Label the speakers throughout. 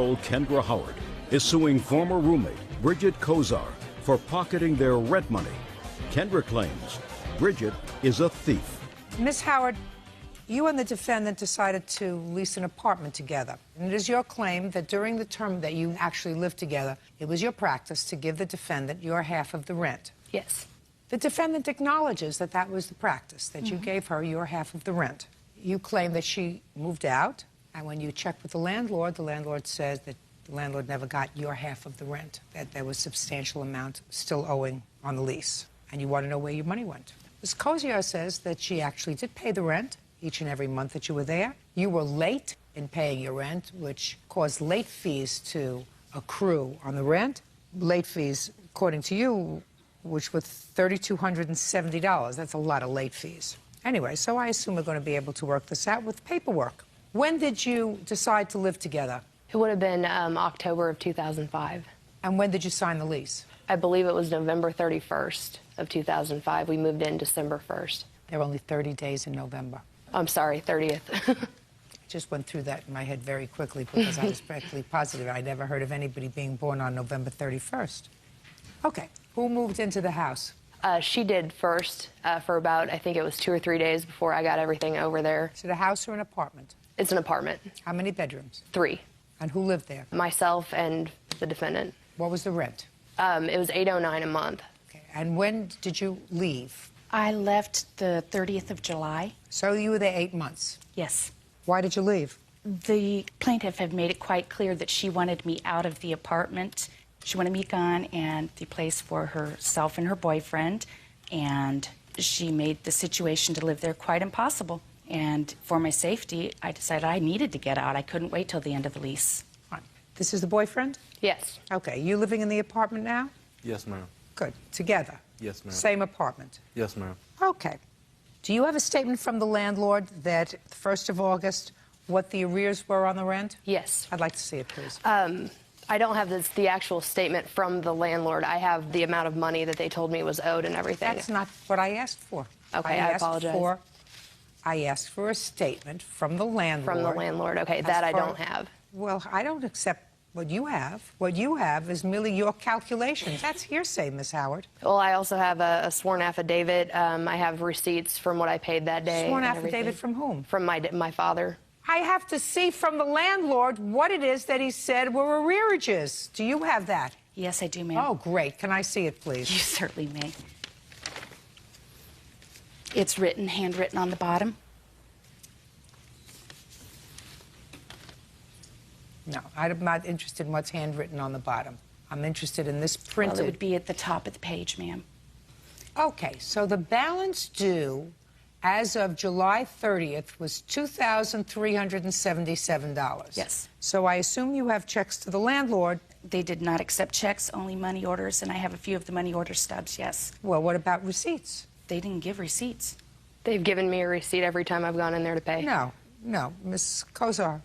Speaker 1: Kendra Howard is suing former roommate Bridget Kozar for pocketing their rent money. Kendra claims Bridget is a thief.
Speaker 2: Ms. Howard, you and the defendant decided to lease an apartment together. And it is your claim that during the term that you actually lived together, it was your practice to give the defendant your half of the rent.
Speaker 3: Yes.
Speaker 2: The defendant acknowledges that that was the practice, that you gave her your half of the rent. You claim that she moved out, and when you checked with the landlord says that the landlord never got your half of the rent, that there was a substantial amount still owing on the lease, and you want to know where your money went. Ms. Kozar says that she actually did pay the rent each and every month that you were there. You were late in paying your rent, which caused late fees to accrue on the rent. Late fees, according to you, which were $3,270. That's a lot of late fees. Anyway, so I assume we're going to be able to work this out with paperwork. When did you decide to live together?
Speaker 3: It would have been October of 2005.
Speaker 2: And when did you sign the lease?
Speaker 3: I believe it was November 31st of 2005. We moved in December 1st.
Speaker 2: There were only 30 days in November.
Speaker 3: I'm sorry, 30th.
Speaker 2: I just went through that in my head very quickly because I was practically positive I never heard of anybody being born on November 31st. Okay, who moved into the house?
Speaker 3: She did first for about, I think it was 2 or 3 days before I got everything over there.
Speaker 2: Is it a house or an apartment?
Speaker 3: It's an apartment.
Speaker 2: How many bedrooms?
Speaker 3: 3.
Speaker 2: And who lived there?
Speaker 3: Myself and the defendant.
Speaker 2: What was the rent?
Speaker 3: It was $809 a month.
Speaker 2: Okay, and when did you leave?
Speaker 4: I left the 30th of July.
Speaker 2: So you were there 8 months?
Speaker 4: Yes.
Speaker 2: Why did you leave?
Speaker 4: The plaintiff had made it quite clear that she wanted me out of the apartment. She wanted me gone and the place for herself and her boyfriend, and she made the situation to live there quite impossible. And for my safety, I decided I needed to get out. I couldn't wait till the end of the lease.
Speaker 2: Right. This is the boyfriend?
Speaker 3: Yes.
Speaker 2: Okay, you living in the apartment now?
Speaker 5: Yes, ma'am.
Speaker 2: Good. Together?
Speaker 5: Yes, ma'am.
Speaker 2: Same apartment?
Speaker 5: Yes, ma'am.
Speaker 2: Okay. Do you have a statement from the landlord that 1st of August, what the arrears were on the rent?
Speaker 3: Yes.
Speaker 2: I'd like to see it, please.
Speaker 3: I don't have the actual statement from the landlord. I have the amount of money that they told me was owed and everything.
Speaker 2: That's not what I asked for.
Speaker 3: Okay, I apologize.
Speaker 2: I asked for a statement from the landlord.
Speaker 3: From the landlord, okay, that I don't have.
Speaker 2: Well, I don't accept what you have. What you have is merely your calculations. That's hearsay, Miss Howard.
Speaker 3: Well, I also have a sworn affidavit. I have receipts from what I paid that day.
Speaker 2: Sworn
Speaker 3: and
Speaker 2: affidavit
Speaker 3: everything.
Speaker 2: from whom?
Speaker 3: From my father.
Speaker 2: I have to see from the landlord what it is that he said were arrearages. Do you have that?
Speaker 4: Yes, I do, ma'am.
Speaker 2: Oh, great. Can I see it, please?
Speaker 4: You certainly may. It's written, handwritten on the bottom.
Speaker 2: No, I'm not interested in what's handwritten on the bottom. I'm interested in this printed.
Speaker 4: Well, it would be at the top of the page, ma'am.
Speaker 2: Okay, so the balance due as of July 30th was $2,377.
Speaker 4: Yes.
Speaker 2: So I assume you have checks to the landlord.
Speaker 4: They did not accept checks, only money orders, and I have a few of the money order stubs, yes.
Speaker 2: Well, what about receipts?
Speaker 4: They didn't give receipts.
Speaker 3: They've given me a receipt every time I've gone in there to pay.
Speaker 2: No, Miss Kozar.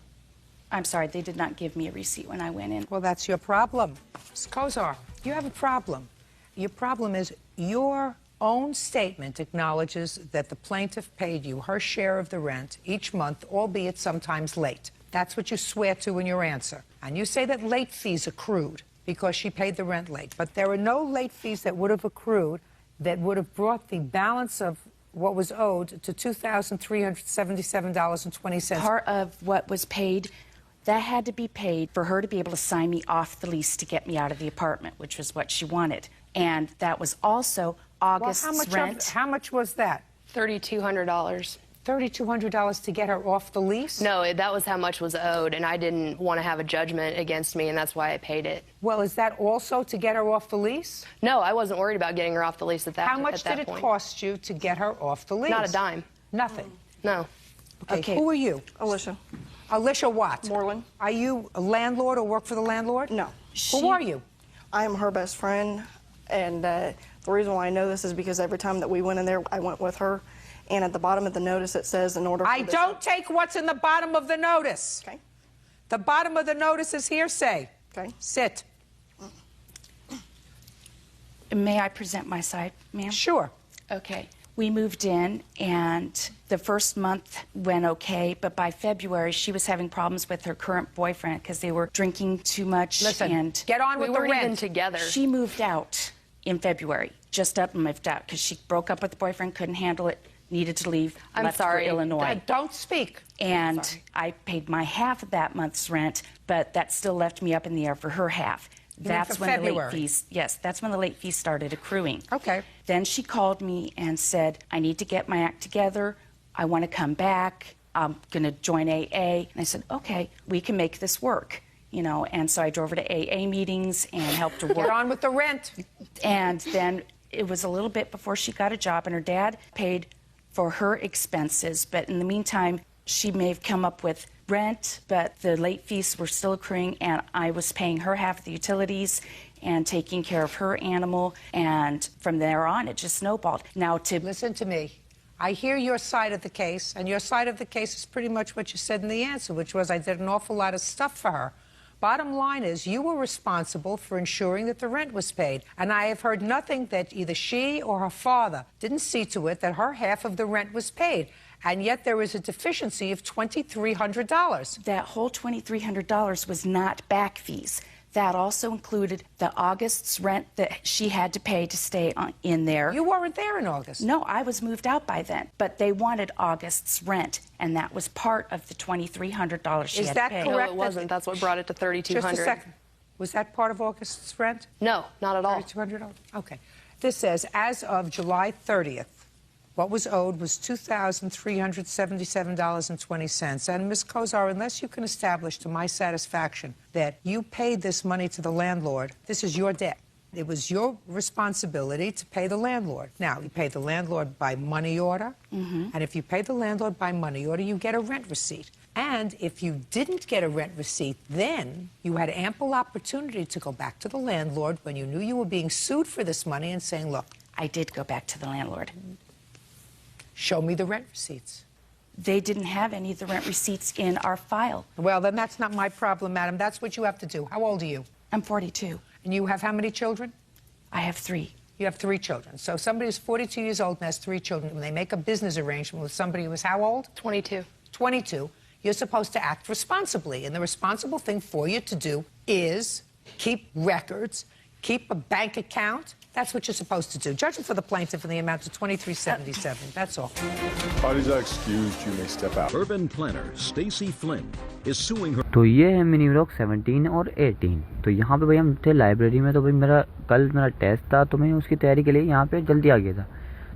Speaker 4: I'm sorry, they did not give me a receipt when I went in.
Speaker 2: Well, that's your problem. Ms. Kozar, you have a problem. Your problem is your own statement acknowledges that the plaintiff paid you her share of the rent each month, albeit sometimes late. That's what you swear to in your answer. And you say that late fees accrued because she paid the rent late. But there are no late fees that would have accrued that would have brought the balance of what was owed to $2,377.20.
Speaker 4: Part of what was paid, that had to be paid for her to be able to sign me off the lease to get me out of the apartment, which was what she wanted. And that was also August's rent.
Speaker 2: How much was that?
Speaker 3: $3,200.
Speaker 2: $3,200 to get her off the lease?
Speaker 3: No, that was how much was owed, and I didn't want to have a judgment against me, and that's why I paid it.
Speaker 2: Well, is that also to get her off the lease?
Speaker 3: No, I wasn't worried about getting her off the lease at that point.
Speaker 2: How much did it cost you to get her off the lease?
Speaker 3: Not a dime.
Speaker 2: Nothing?
Speaker 3: No.
Speaker 2: Okay, who are you?
Speaker 6: Alicia.
Speaker 2: Alicia what?
Speaker 6: Moreland.
Speaker 2: Are you a landlord or work for the landlord?
Speaker 6: No.
Speaker 2: Who are you?
Speaker 6: I am her best friend, and the reason why I know this is because every time that we went in there, I went with her. And at the bottom of the notice, it says in order for
Speaker 2: I don't take what's in the bottom of the notice.
Speaker 6: Okay.
Speaker 2: The bottom of the notice is hearsay.
Speaker 6: Okay.
Speaker 2: Sit.
Speaker 4: May I present my side, ma'am?
Speaker 2: Sure.
Speaker 4: Okay. We moved in, and the first month went okay, but by February, she was having problems with her current boyfriend because they were drinking too much.
Speaker 2: Listen,
Speaker 4: and
Speaker 2: get on with
Speaker 3: We
Speaker 2: the
Speaker 3: weren't
Speaker 2: rent.
Speaker 3: even together.
Speaker 4: She moved out in February, just up and moved out because she broke up with the boyfriend, couldn't handle it, needed to leave,
Speaker 3: I'm
Speaker 4: left
Speaker 3: sorry.
Speaker 4: for Illinois.
Speaker 2: Don't speak.
Speaker 4: And I paid my half of that month's rent, but that still left me up in the air for her half. That's
Speaker 2: for
Speaker 4: when the late
Speaker 2: February.
Speaker 4: fees, yes, that's when the late fees started accruing.
Speaker 2: Okay.
Speaker 4: Then she called me and said, I need to get my act together. I want to come back. I'm going to join AA. And I said, okay, we can make this work. You know, and so I drove her to AA meetings and helped her work.
Speaker 2: Get on with the rent.
Speaker 4: And then it was a little bit before she got a job, and her dad paid for her expenses. But in the meantime, she may have come up with rent, but the late fees were still accruing, and I was paying her half of the utilities and taking care of her animal. And from there on, it just snowballed. Now, to
Speaker 2: Listen to me. I hear your side of the case, and your side of the case is pretty much what you said in the answer, which was I did an awful lot of stuff for her. Bottom line is you were responsible for ensuring that the rent was paid. And I have heard nothing that either she or her father didn't see to it that her half of the rent was paid. And yet there is a deficiency of $2,300.
Speaker 4: that whole $2,300 was not back fees. That also included the August's rent that she had to pay to stay in there.
Speaker 2: You weren't there in August.
Speaker 4: No, I was moved out by then. But they wanted August's rent, and that was part of the $2,300 she
Speaker 2: Is
Speaker 4: had
Speaker 2: that
Speaker 4: to pay.
Speaker 2: correct?
Speaker 3: No, it wasn't. That's what brought it to $3,200.
Speaker 2: Just a second. Was that part of August's rent?
Speaker 3: No, not at all.
Speaker 2: $3,200? Okay. This says, as of July 30th, what was owed was $2,377.20. And Ms. Kozar, unless you can establish to my satisfaction that you paid this money to the landlord, this is your debt. It was your responsibility to pay the landlord. Now, you pay the landlord by money order, and if you pay the landlord by money order, you get a rent receipt. And if you didn't get a rent receipt, then you had ample opportunity to go back to the landlord when you knew you were being sued for this money and saying, look,
Speaker 4: I did go back to the landlord.
Speaker 2: show me the rent receipts.
Speaker 4: They didn't have any of the rent receipts in our file.
Speaker 2: Well, then that's not my problem, madam. That's what you have to do. How old are you?
Speaker 4: I'm 42.
Speaker 2: And you have how many children?
Speaker 4: I have 3.
Speaker 2: You have 3 children. So somebody who's 42 years old and has 3 children, when they make a business arrangement with somebody who is how old?
Speaker 3: 22.
Speaker 2: 22. You're supposed to act responsibly. And the responsible thing for you to do is keep records, keep a bank account. That's what you're supposed to do. Judging for the plaintiff in the amount of $2,377. That's all.
Speaker 5: Parties are excused. You may step out.
Speaker 1: Urban planner Stacy Flynn is suing her.
Speaker 7: तो ये है mini vlog 17 और 18। तो यहाँ पे भाई हम थे लाइब्रेरी में। तो भाई कल मेरा टेस्ट था, तो मैं उसकी तैयारी के लिए यहाँ पे जल्दी आ गया था।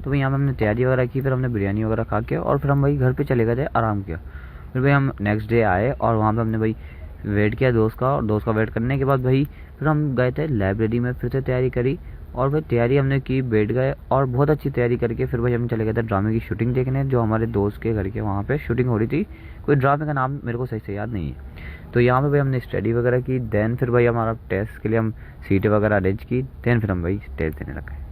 Speaker 7: तो भाई यहाँ पे हमने तैयारी वगैरह की, फिर हमने बिरयानी वगैरह खा के और फिर हम भाई घर पे चले गए थे, आराम किया। फिर भाई हम नेक्स्ट डे आए और वहाँ पे हमने भाई वेट किया दोस्त का, और दोस्त का वेट करने के बाद भाई फिर हम गए थे लाइब्रेरी में, फिर से तैयारी करी और भाई तैयारी हमने की, बैठ गए और बहुत अच्छी तैयारी करके फिर भाई हम चले गए थे ड्रामे की शूटिंग देखने, जो हमारे दोस्त के घर के वहाँ पे शूटिंग हो रही थी। कोई ड्रामे का नाम मेरे को सही से याद नहीं है। तो यहाँ पे भाई हमने स्टडी वगैरह की, देन फिर भाई हमारा टेस्ट के लिए हम सीटें वगैरह अरेंज की, देन फिर हम भाई टेस्ट देने लगे।